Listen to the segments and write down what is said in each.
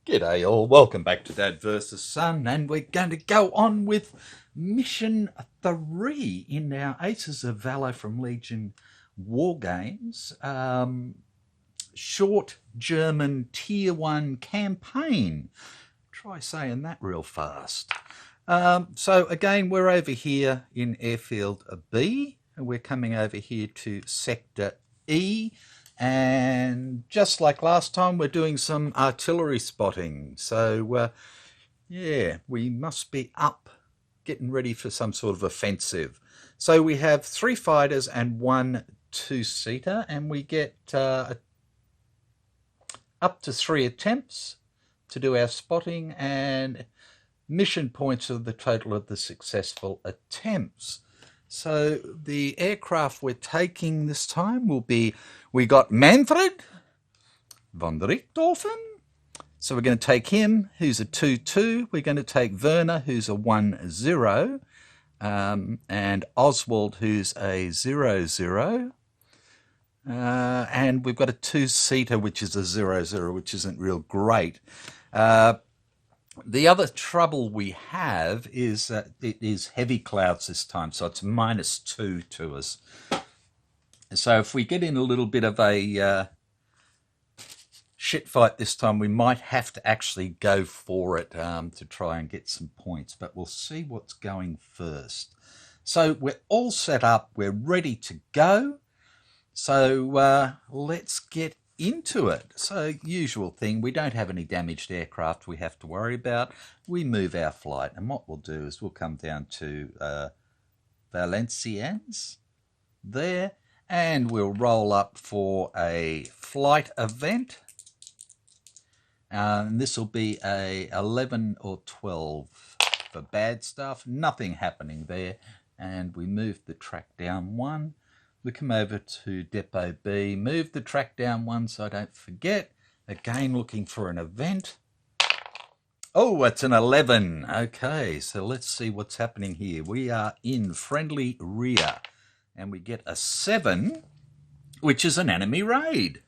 G'day all, welcome back to Dad vs Son, and we're going to go on with mission 3 in our Aces of Valor from Legion War Games. Short German Tier 1 campaign. Try saying that real fast. So again, we're over here in Airfield B, and we're coming over here to Sector E. And just like last time, we're doing some artillery spotting. So, yeah, we must be up, getting ready for some sort of offensive. So we have 3 fighters and 1 two-seater, and we get up to 3 attempts to do our spotting, and mission points are the total of the successful attempts. So the aircraft we're taking this time will be, we got Manfred von Richthofen. So we're going to take him, who's a 2-2. We're going to take Werner, who's a 1-0. And Oswald, who's a 0-0. And we've got a 2-seater, which is a 0-0, which isn't real great. The other trouble we have is that it is heavy clouds this time, so it's -2 to us. So if we get in a little bit of a shit fight this time, we might have to actually go for it to try and get some points, but we'll see what's going first. So we're all set up, we're ready to go. So let's get into it. So usual thing, we don't have any damaged aircraft we have to worry about. We move our flight, and what we'll do is we'll come down to Valenciennes there, and we'll roll up for a flight event, and this will be a 11 or 12 for bad stuff. Nothing happening there, and we move the track down 1. We come over to Depot B, move the track down 1 so I don't forget. Again, looking for an event. Oh, it's an 11. Okay, so let's see what's happening here. We are in friendly rear, and we get a 7, which is an enemy raid.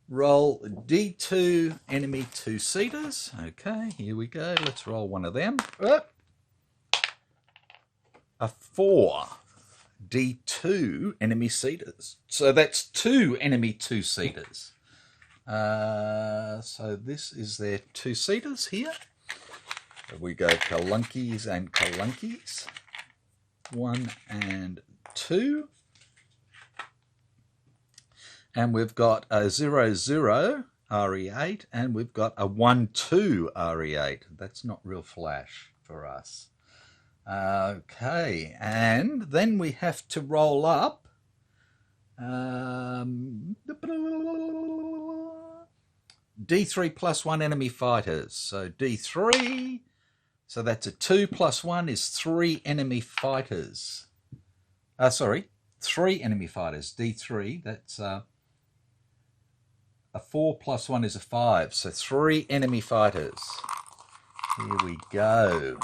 Roll D2 enemy 2-seaters. Okay, here we go. Let's roll one of them. A 4. D2 enemy seaters. So that's 2 enemy 2-seaters. So this is their 2-seaters here. We go Kalunkies and Kalunkies. 1 and 2. And we've got a 0-0 RE8, and we've got a 1-2 RE8. That's not real flash for us. Okay, and then we have to roll up D3 plus 1 enemy fighters. So D3, so that's a 2 plus 1 is 3 enemy fighters. 3 enemy fighters. D3, that's a 4 plus 1 is a 5. So 3 enemy fighters. Here we go.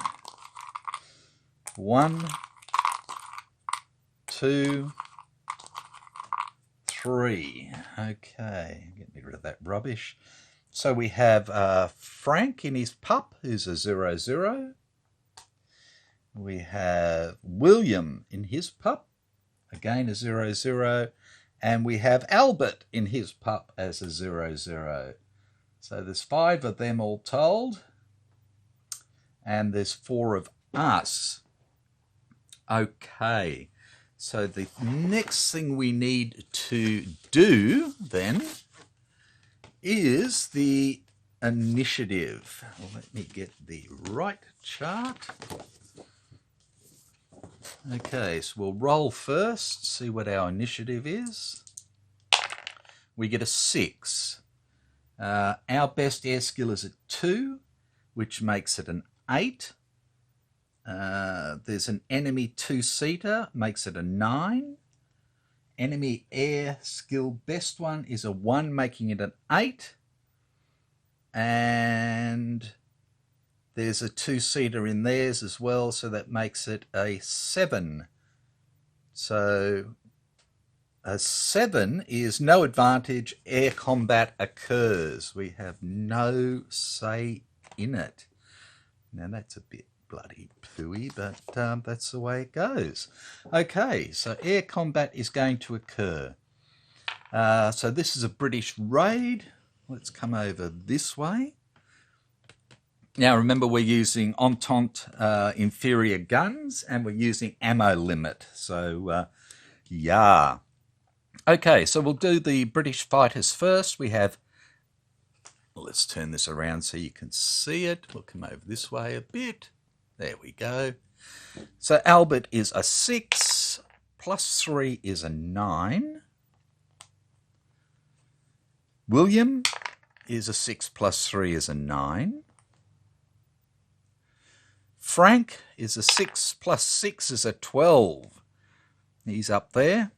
1, 2, 3. Okay, get rid of that rubbish. So we have Frank in his pup, who's a 0-0. We have William in his pup, again a 0-0. And we have Albert in his pup as a 0-0. So there's 5 of them all told. And there's 4 of us. Okay, so the next thing we need to do then is the initiative. Let me get the right chart. Okay, so we'll roll first, see what our initiative is. We get a 6. Our best air skill is a 2, which makes it an 8. There's an enemy 2-seater, makes it a 9. Enemy air skill best one is a 1, making it an 8. and there's a 2-seater in theirs as well, so that makes it a 7. So a 7 is no advantage, air combat occurs. We have no say in it. Now that's a bit bloody pooey, but that's the way it goes. Okay, so air combat is going to occur. So this is a British raid. Let's come over this way. Now remember, we're using Entente inferior guns, and we're using ammo limit. So yeah. Okay, so we'll do the British fighters first. We have, let's turn this around so you can see it. We'll come over this way a bit. There we go. So Albert is a 6, plus 3 is a 9. William is a 6, plus 3 is a 9. Frank is a 6, plus 6 is a 12. He's up there.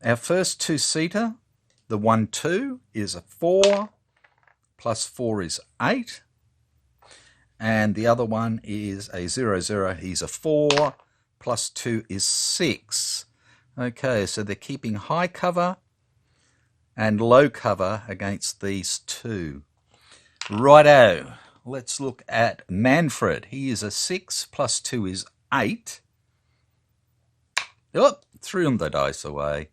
Our first 2-seater, the 1-2, is a 4, plus 4 is 8. And the other one is a 0-0. He's a 4, plus 2 is 6. Okay, so they're keeping high cover and low cover against these two. Righto, let's look at Manfred. He is a 6, plus 2 is 8. Oh, threw the dice away.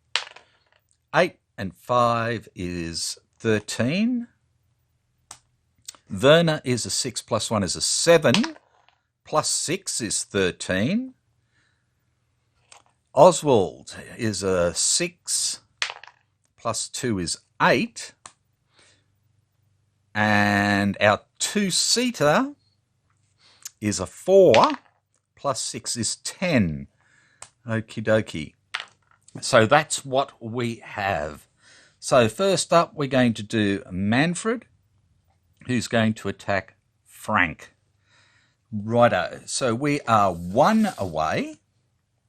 8 and 5 is 13. Werner is a 6, plus 1 is a 7, plus 6 is 13. Oswald is a 6, plus 2 is 8. And our 2-seater is a 4, plus 6 is 10. Okie dokie. So that's what we have. So first up, we're going to do Manfred, who's going to attack Frank. Righto. So we are 1 away,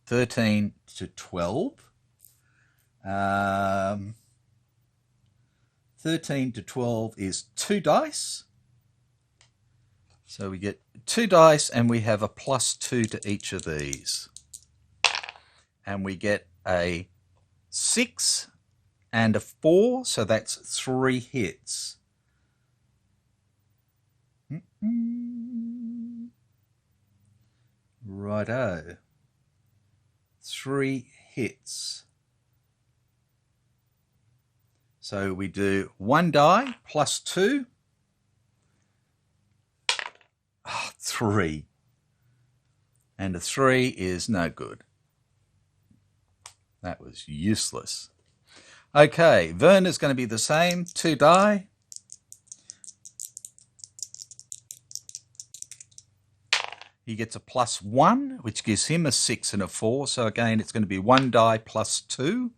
13 to 12. 13 to 12 is 2 dice. So we get 2 dice, and we have a plus 2 to each of these. And we get a 6 and a 4, so that's 3 hits. Righto. 3 hits. So we do 1 die plus 2. 3. And a 3 is no good. That was useless. Okay, Werner's going to be the same. 2 die. He gets a plus 1, which gives him a 6 and a 4. So again, it's going to be 1 die plus 2.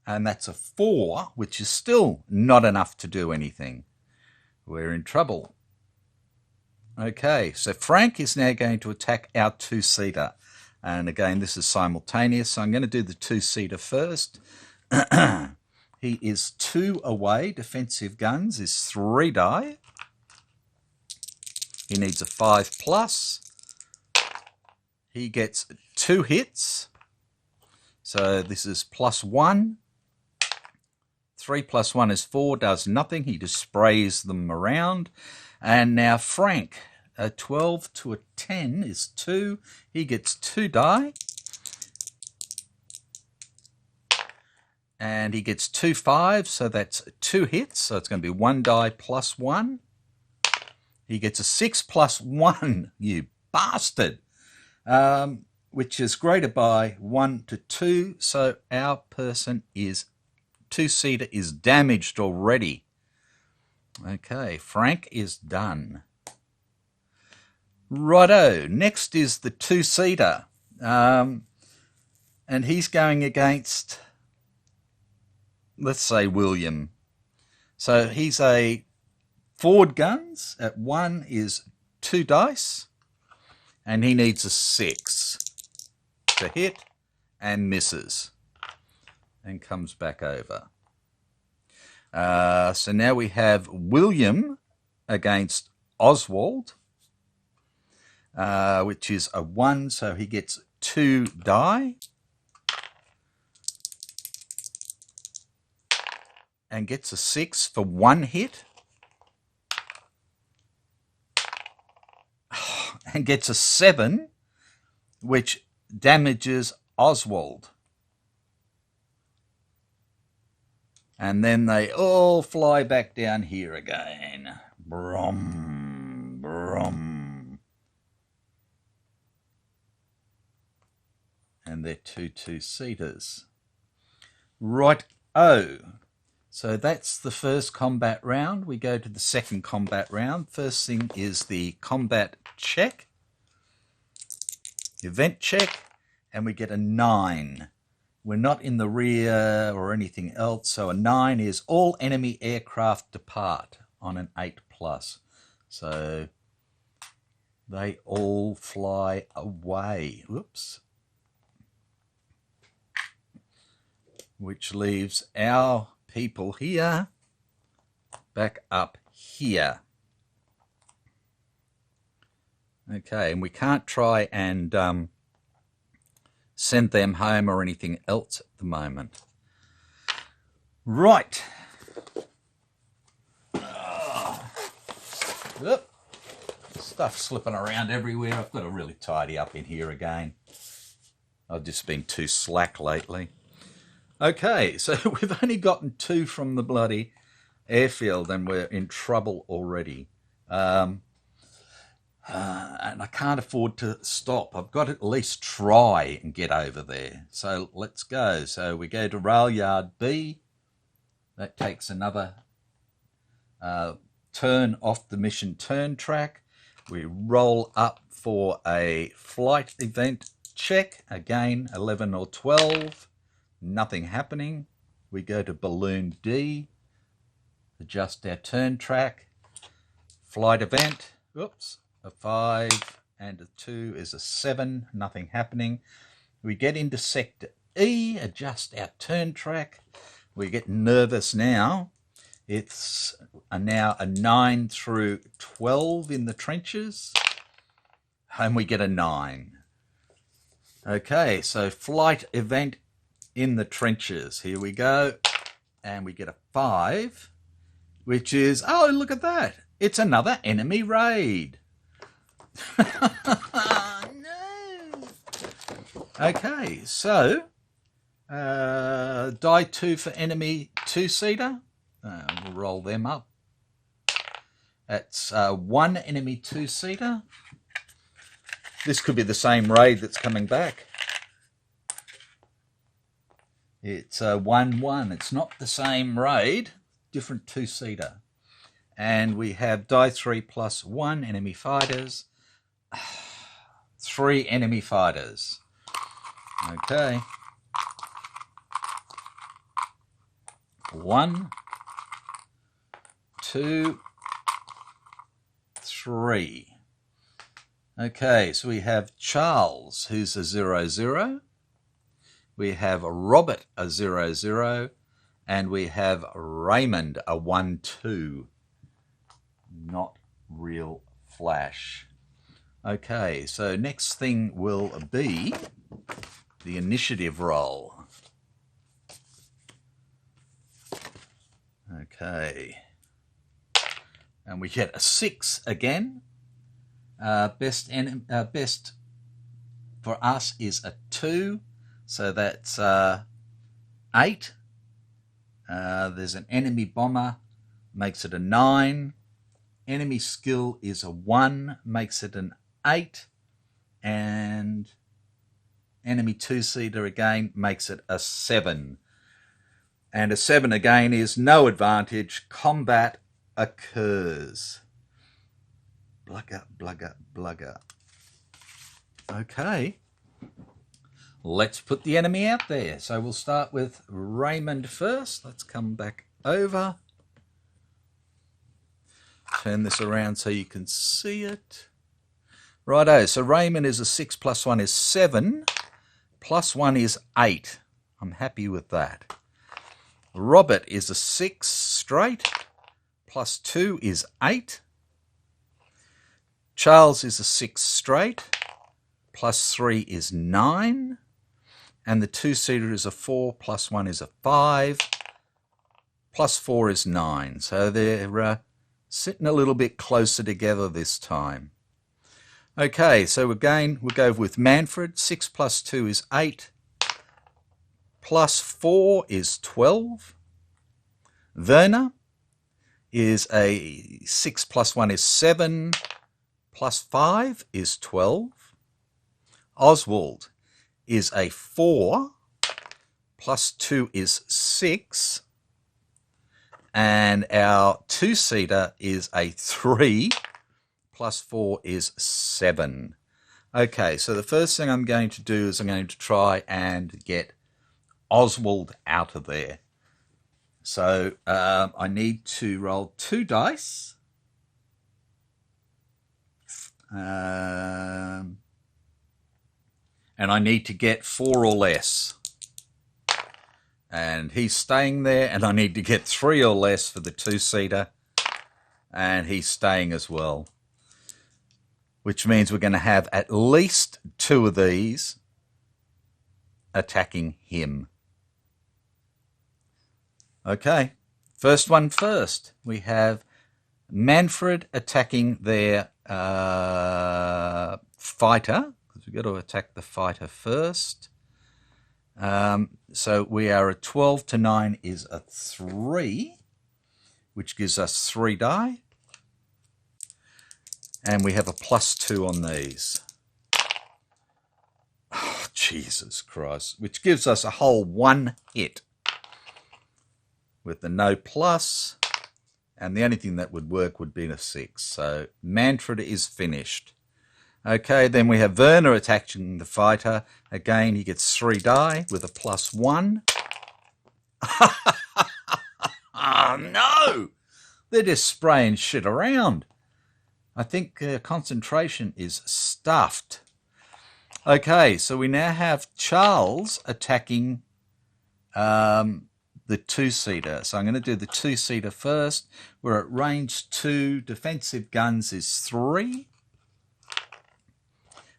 And that's a 4, which is still not enough to do anything. We're in trouble. Okay, so Frank is now going to attack our 2-seater. And again, this is simultaneous, so I'm going to do the 2-seater first. He is 2 away. Defensive guns is 3 die. He needs a 5 plus. He gets 2 hits. So this is plus 1. 3 plus 1 is 4, does nothing. He just sprays them around. And now Frank, a 12 to a 10 is 2. He gets 2 die. And he gets 2 5s, so that's 2 hits. So it's going to be 1 die plus 1. He gets a 6 plus 1, you bastard, which is greater by 1 to 2. So our person is 2-seater is damaged already. Okay, Frank is done. Righto, next is the 2-seater. And he's going against, let's say, William. So he's a forward guns. At 1 is 2 dice. And he needs a 6 to hit and misses. And comes back over. So now we have William against Oswald, which is a 1, so he gets 2 die. And gets a 6 for 1 hit. And gets a 7, which damages Oswald. And then they all fly back down here again. Brum, brum. And they're 2-2-seaters. Right, so that's the first combat round. We go to the second combat round. First thing is the combat check, event check, and we get a 9. We're not in the rear or anything else, so a 9 is all enemy aircraft depart on an 8+. So they all fly away. Whoops. Which leaves our people here back up here. Okay, and we can't try and send them home or anything else at the moment. Right. Stuff slipping around everywhere. I've got to really tidy up in here again. I've just been too slack lately. Okay, so we've only gotten 2 from the bloody airfield and we're in trouble already. And I can't afford to stop. I've got to at least try and get over there. So let's go. So we go to rail yard B. That takes another turn off the mission turn track. We roll up for a flight event check. Again, 11 or 12. Nothing happening. We go to balloon D, adjust our turn track, flight event, oops, a 5 and a 2 is a 7, nothing happening. We get into sector E, adjust our turn track. We get nervous now. It's now a 9 through 12 in the trenches, and we get a 9. Okay, so flight event in the trenches. Here we go. And we get a 5, which is, oh, look at that. It's another enemy raid. No. Okay, so die 2 for enemy 2-seater. We'll roll them up. That's 1 enemy 2-seater. This could be the same raid that's coming back. It's a 1-1. It's not the same raid, different 2-seater. And we have die 3 plus 1 enemy fighters. 3 enemy fighters. Okay. 1, 2, 3. Okay, so we have Charles, who's a 0-0. We have Robert, a 0-0, and we have Raymond, a 1-2. Not real flash. Okay, so next thing will be the initiative roll. Okay. And we get a 6 again. Best for us is a 2. So that's 8. There's an enemy bomber, makes it a 9. Enemy skill is a 1, makes it an 8. And enemy 2-seater again makes it a 7. And a 7 again is no advantage. Combat occurs. Blugger, blugger, blugger. Okay. Let's put the enemy out there. So we'll start with Raymond first. Let's come back over. Turn this around so you can see it. Righto, so Raymond is a 6 plus 1 is 7. Plus 1 is 8. I'm happy with that. Robert is a 6 straight, plus 2 is 8. Charles is a 6 straight, plus 3 is 9. And the 2-seater is a 4, plus 1 is a 5, plus 4 is 9. So they're sitting a little bit closer together this time. Okay, so again, we'll go with Manfred. 6 plus 2 is 8, plus 4 is 12. Werner is a 6 plus 1 is 7, plus 5 is 12. Oswald is a 4, plus 2 is 6. And our 2-seater is a 3, plus 4 is 7. Okay, so the first thing I'm going to do is I'm going to try and get Oswald out of there. So I need to roll 2 dice. And I need to get 4 or less. And he's staying there, and I need to get 3 or less for the 2-seater. And he's staying as well. Which means we're going to have at least 2 of these attacking him. Okay, first one first. We have Manfred attacking their fighter, because we've got to attack the fighter first. So we are a 12 to 9 is a 3, which gives us 3 die. And we have a plus 2 on these. Oh, Jesus Christ. Which gives us a whole 1 hit. With the no plus, and the only thing that would work would be a 6. So Manfred is finished. Okay, then we have Werner attacking the fighter. Again, he gets 3 die with a plus 1. Oh, no! They're just spraying shit around. I think concentration is stuffed. Okay, so we now have Charles attacking the 2-seater. So I'm going to do the 2-seater first. We're at range 2. Defensive guns is 3.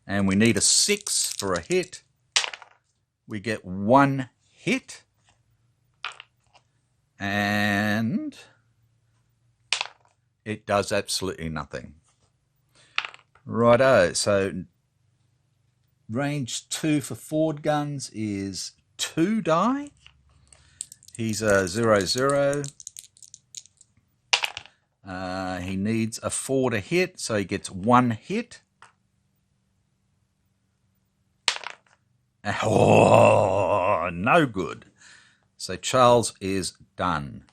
And we need a 6 for a hit. We get 1 hit. And it does absolutely nothing. Righto, so range 2 for Ford guns is 2 die. He's a 0-0. He needs a 4 to hit, so he gets 1 hit. Oh, no good. So Charles is done.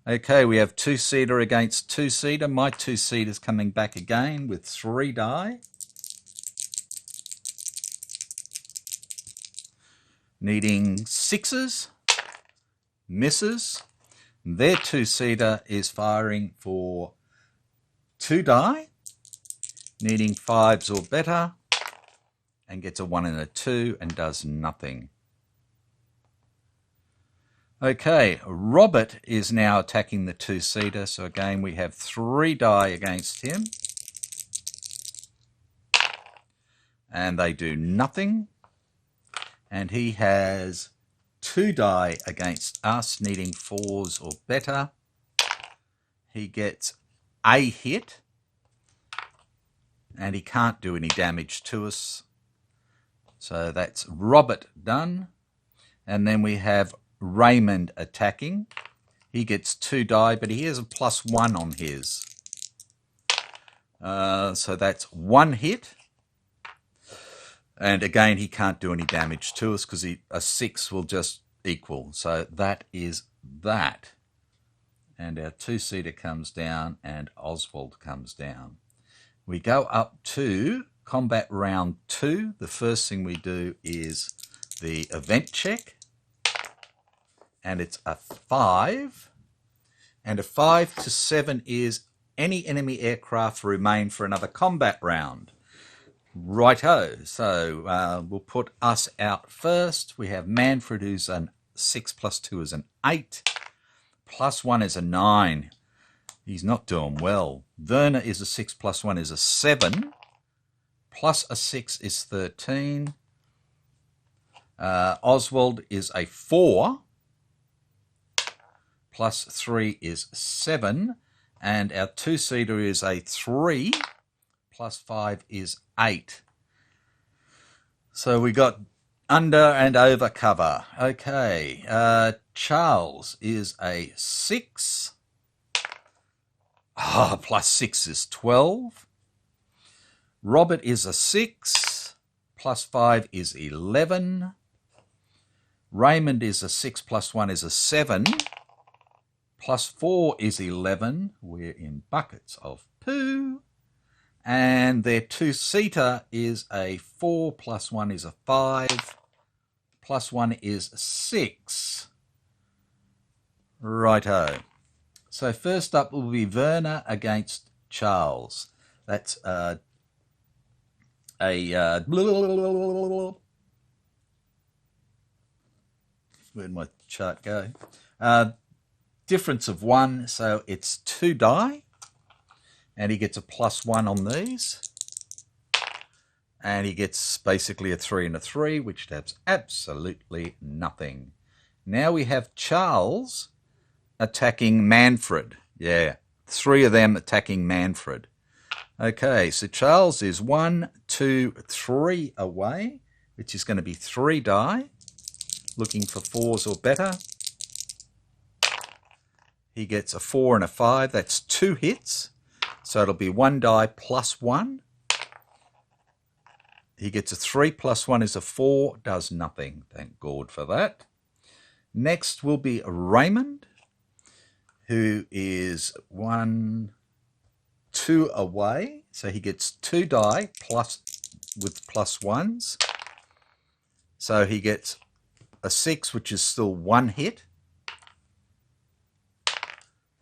Okay, we have 2-seater against 2-seater. My 2-seater's coming back again with 3 die. Needing 6s. Misses. Their 2-seater is firing for 2 die, needing 5s or better, and gets a 1 and a 2 and does nothing. Okay, Robert is now attacking the 2-seater, so again we have 3 die against him. And they do nothing. And he has 2 die against us, needing 4s or better. He gets a hit, and he can't do any damage to us. So that's Robert done. And then we have Raymond attacking. He gets 2 die, but he has a plus 1 on his. So that's 1 hit. And again, he can't do any damage to us because a 6 will just equal. So that is that. And our 2-seater comes down and Oswald comes down. We go up to combat round 2. The first thing we do is the event check. And it's a 5. And a 5 to 7 is any enemy aircraft remain for another combat round. Righto, so we'll put us out first. We have Manfred, who's an 6 plus 2 is an 8. Plus 1 is a 9. He's not doing well. Werner is a 6 plus 1 is a 7. Plus a 6 is 13. Oswald is a 4. Plus 3 is 7. And our two-seater is a 3. Plus 5 is 8. So we got under and over cover. Okay. Charles is a 6. Plus 6 is 12. Robert is a 6. Plus 5 is 11. Raymond is a 6 plus 1 is a 7. Plus 4 is 11. We're in buckets of poo. And their two-seater is a 4 plus 1 is a 5. Plus 1 is 6. Righto. So first up will be Werner against Charles. That's where'd my chart go? Difference of 1, so it's 2 die. And he gets a plus 1 on these. And he gets basically a 3 and a 3, which has absolutely nothing. Now we have Charles attacking Manfred. Yeah, 3 of them attacking Manfred. Okay, so Charles is 1, 2, 3 away, which is going to be 3 die, looking for 4s or better. He gets a 4 and a 5. That's 2 hits. So it'll be 1 die plus 1. He gets a 3 plus 1 is a 4. Does nothing. Thank God for that. Next will be Raymond, who is 1, 2 away. So he gets 2 die plus with plus 1s. So he gets a 6, which is still 1 hit.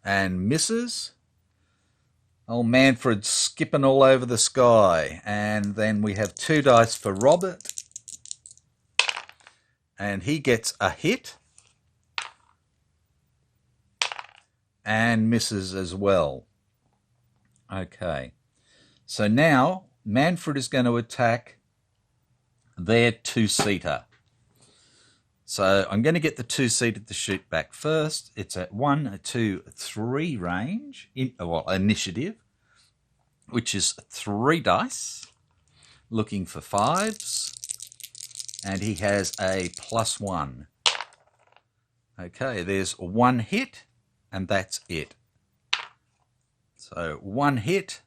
And misses. Old Manfred's skipping all over the sky. And then we have 2 dice for Robert. And he gets a hit. And misses as well. Okay. So now Manfred is going to attack their two-seater. So I'm going to get the two-seater to shoot back first. It's at 1, 2, 3 range, initiative, which is 3 dice, looking for 5s, and he has a plus 1. Okay, there's 1 hit, and that's it. So 1 hit,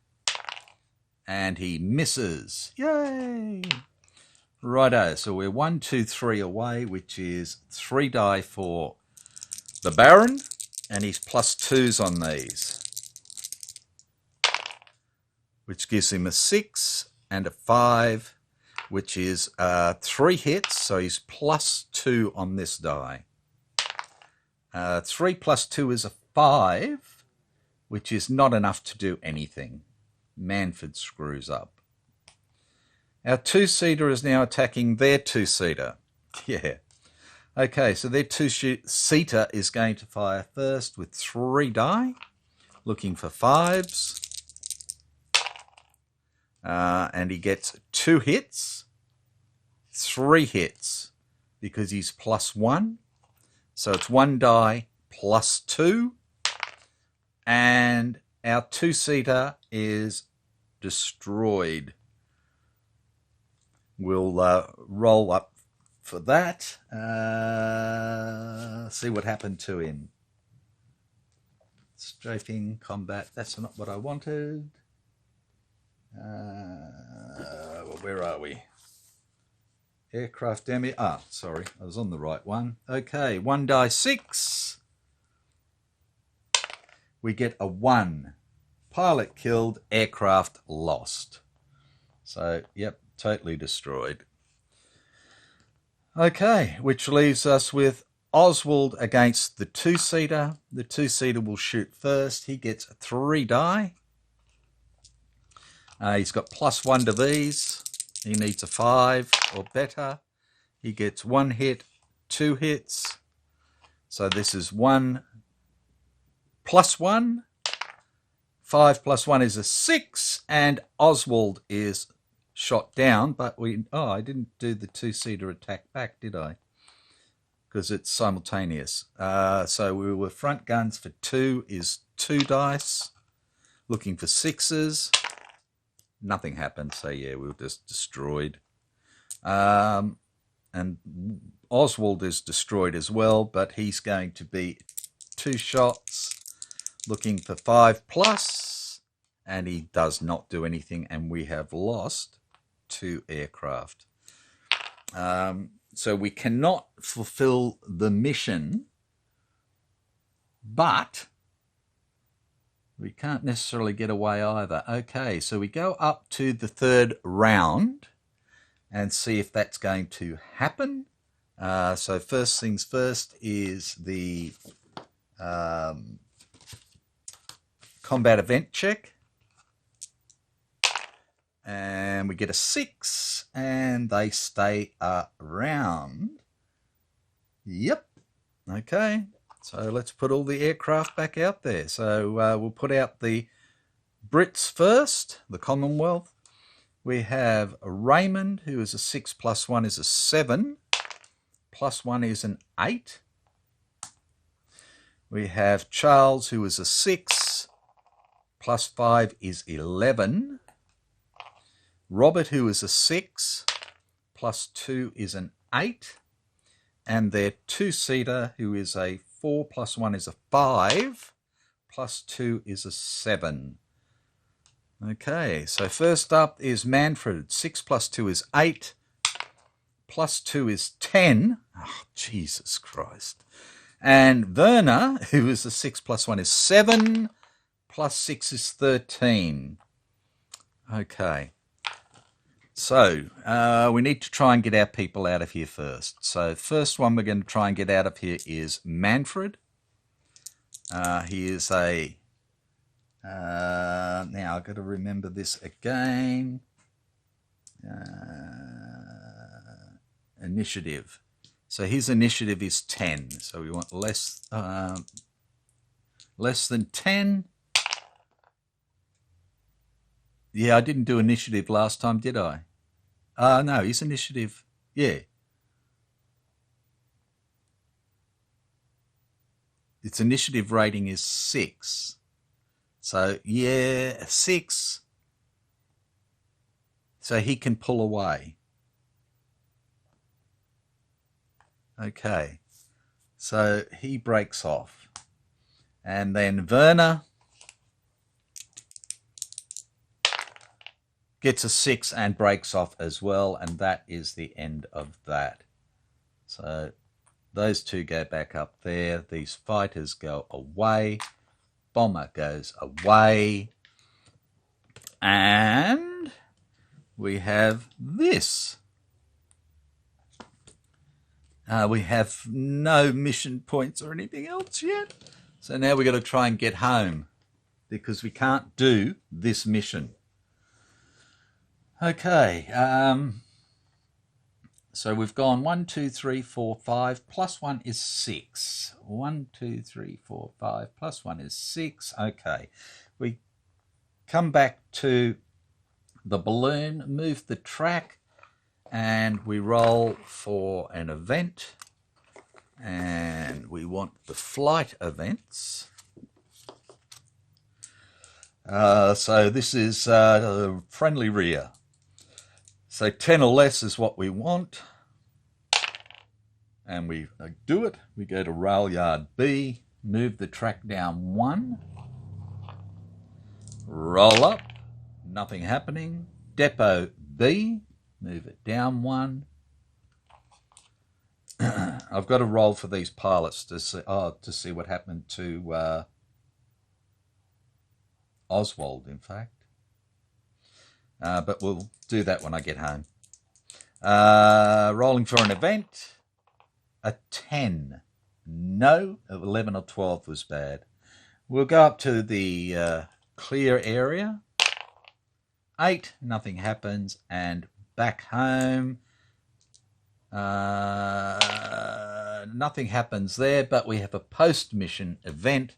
and he misses. Yay! Righto, so we're 1, 2, 3 away, which is 3 die for the Baron, and he's plus 2s on these, which gives him a 6 and a 5, which is 3 hits, so he's plus 2 on this die. 3 plus 2 is a 5, which is not enough to do anything. Manfred screws up. Our two-seater is now attacking their two-seater. Yeah. Okay, so their two-seater is going to fire first with 3 die, looking for 5s. And he gets 2 hits, 3 hits, because he's plus 1. So it's 1 die plus 2. And our two-seater is destroyed. We'll roll up for that. See what happened to him. Strafing, combat. That's not what I wanted. Where are we? Aircraft damage. Sorry. I was on the right one. Okay. 1 die 6. We get a 1. Pilot killed, aircraft lost. So, yep. Totally destroyed. Okay, which leaves us with Oswald against the two-seater. The two-seater will shoot first. He gets 3 die. He's got plus 1 to these. He needs a 5 or better. He gets 1 hit, 2 hits, So this is 1 plus 1. 5 plus 1 is a 6, and Oswald is shot down, but I didn't do the two-seater attack back, did I? Because it's simultaneous. So we were front guns for 2 is 2 dice. Looking for 6s. Nothing happened, so yeah, we were just destroyed. And Oswald is destroyed as well, but he's going to be 2 shots. Looking for 5 plus, and he does not do anything, and we have lost 2 aircraft. So we cannot fulfill the mission, but we can't necessarily get away either. Okay, so we go up to the 3rd round and see if that's going to happen. So first things first is the combat event check. And we get a 6, and they stay around. Yep. Okay. So let's put all the aircraft back out there. So we'll put out the Brits first, the Commonwealth. We have Raymond, who is a 6 plus 1 is a 7. Plus 1 is an 8. We have Charles, who is a 6. Plus 5 is 11. Robert, who is a 6, plus 2 is an 8, and their two-seater, who is a 4 plus 1 is a 5, plus 2 is a 7. Okay, so first up is Manfred. 6 plus 2 is 8, plus 2 is 10. Oh, Jesus Christ. And Werner, who is a 6 plus 1 is 7, plus 6 is 13. Okay. So we need to try and get our people out of here first. So first one we're going to try and get out of here is Manfred. He is a... now I've got to remember this again. Initiative. So his initiative is 10. So we want less than 10. Yeah, I didn't do initiative last time, did I? No, his initiative, yeah. Its initiative rating is 6. So, yeah, 6. So he can pull away. Okay. So he breaks off. And then Werner gets a 6 and breaks off as well, and that is the end of that. So those two go back up there. These fighters go away. Bomber goes away. And we have this. We have no mission points or anything else yet. So now we've got to try and get home because we can't do this mission. Okay, so we've gone 1, 2, 3, 4, 5, plus 1 is 6. 1, 2, 3, 4, 5, plus 1 is 6. Okay, we come back to the balloon, move the track, and we roll for an event. And we want the flight events. So this is friendly rear. So 10 or less is what we want. And we do it. We go to rail yard B, move the track down 1, roll up, nothing happening. Depot B, move it down 1. I've got to roll for these pilots to see what happened to Oswald, in fact. But we'll do that when I get home. Rolling for an event. A 10. No, 11 or 12 was bad. We'll go up to the clear area. 8, nothing happens. And back home. nothing happens there, but we have a post-mission event.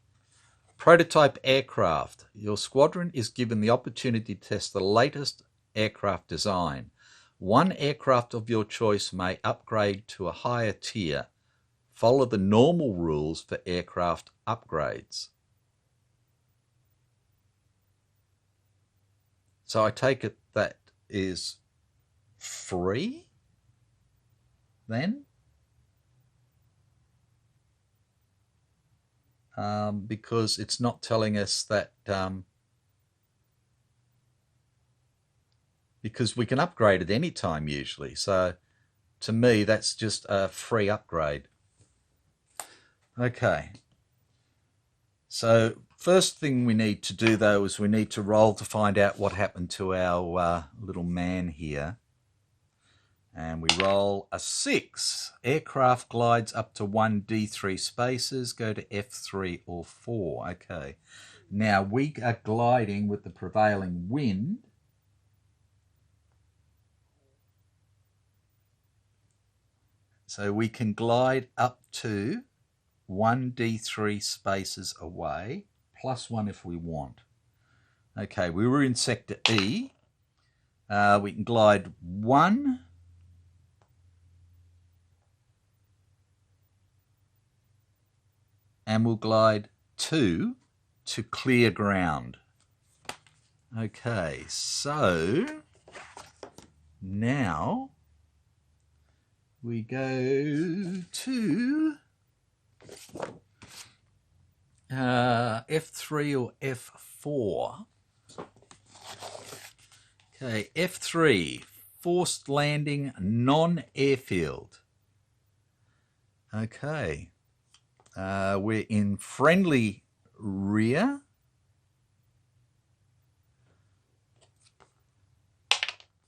Prototype aircraft. Your squadron is given the opportunity to test the latest aircraft design. One aircraft of your choice may upgrade to a higher tier. Follow the normal rules for aircraft upgrades. So I take it that is free then? Because it's not telling us that, because we can upgrade at any time usually. So to me, that's just a free upgrade. Okay. So first thing we need to do though is we need to roll to find out what happened to our little man here. And we roll a 6. Aircraft glides up to 1 D3 spaces. Go to F3 or 4. Okay. Now we are gliding with the prevailing wind. So we can glide up to 1 D3 spaces away, +1 if we want. Okay, we were in sector E. We can glide 1. And we'll glide 2 to clear ground. Okay, so now we go to F3 or F4. Okay, F3, forced landing, non-airfield. Okay. We're in friendly rear.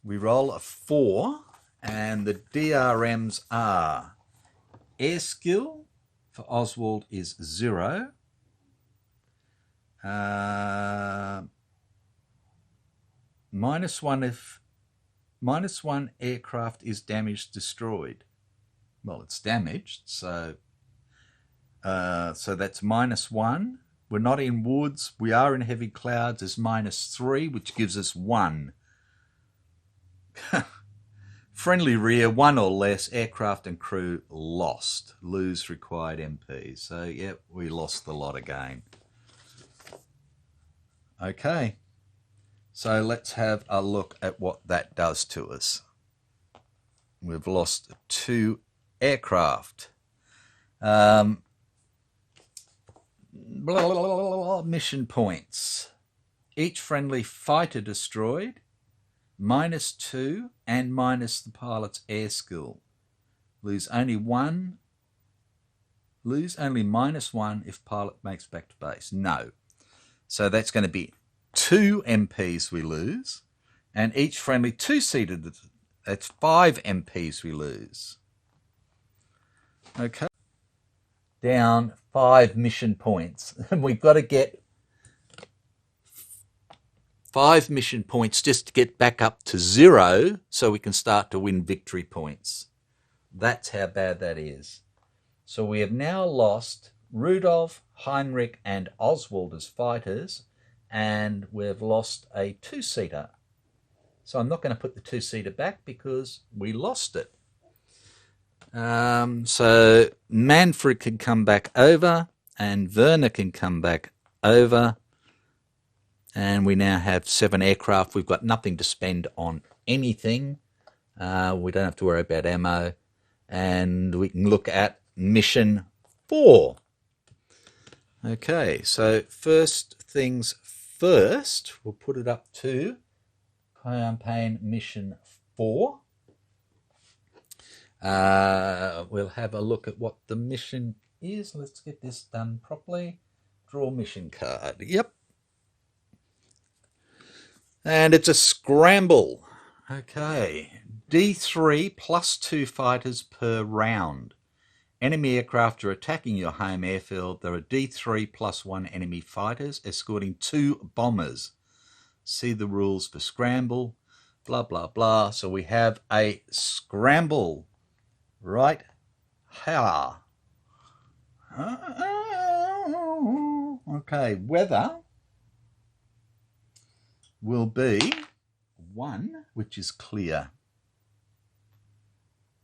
We roll a 4, and the DRMs are air skill for Oswald is 0. -1 if -1 aircraft is damaged, destroyed. Well, it's damaged, so that's -1. We're not in woods. We are in heavy clouds. Is -3, which gives us 1. Friendly rear, 1 or less. Aircraft and crew lost. Lose required MPs. So, yeah, we lost the lot again. Okay. So let's have a look at what that does to us. We've lost 2 aircraft. Mission points. Each friendly fighter destroyed, -2 and minus the pilot's air skill. Lose only -1 if pilot makes back to base. No. So that's going to be 2 MPs we lose, and each friendly 2-seater, that's 5 MPs we lose. Okay. Down 5 mission points. And we've got to get 5 mission points just to get back up to 0 so we can start to win victory points. That's how bad that is. So we have now lost Rudolph, Heinrich and Oswald as fighters, and we've lost a 2-seater. So I'm not going to put the 2-seater back because we lost it. So Manfred can come back over and Werner can come back over, and we now have 7 aircraft. We've got nothing to spend on anything. We don't have to worry about ammo, and we can look at mission 4. Okay, so first things first, we'll put it up to campaign mission 4. We'll have a look at what the mission is. Let's get this done properly. Draw mission card. Yep. And it's a scramble. Okay. D3 +2 fighters per round. Enemy aircraft are attacking your home airfield. There are D3 +1 enemy fighters escorting 2 bombers. See the rules for scramble. Blah, blah, blah. So we have a scramble. Right. Ha. Okay, weather will be 1, which is clear.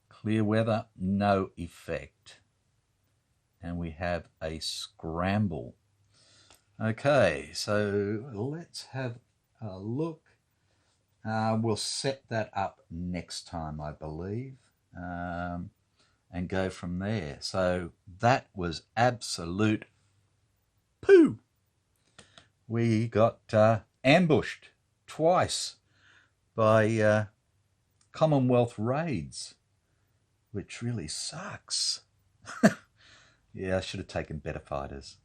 Clear weather, no effect. And we have a scramble. Okay, so let's have a look. We'll set that up next time, I believe, and go from there. So that was absolute poo. We got ambushed twice by Commonwealth raids, which really sucks. Yeah, I should have taken better fighters.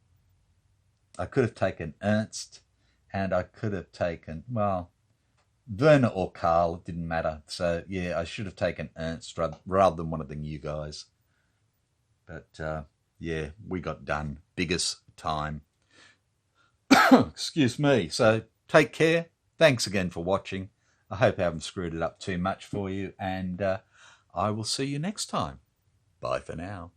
I could have taken Ernst, and I could have taken, well, Werner or Karl, it didn't matter. So, yeah, I should have taken Ernst rather than one of the new guys. But, yeah, we got done. Biggest time. Excuse me. So, take care. Thanks again for watching. I hope I haven't screwed it up too much for you. And I will see you next time. Bye for now.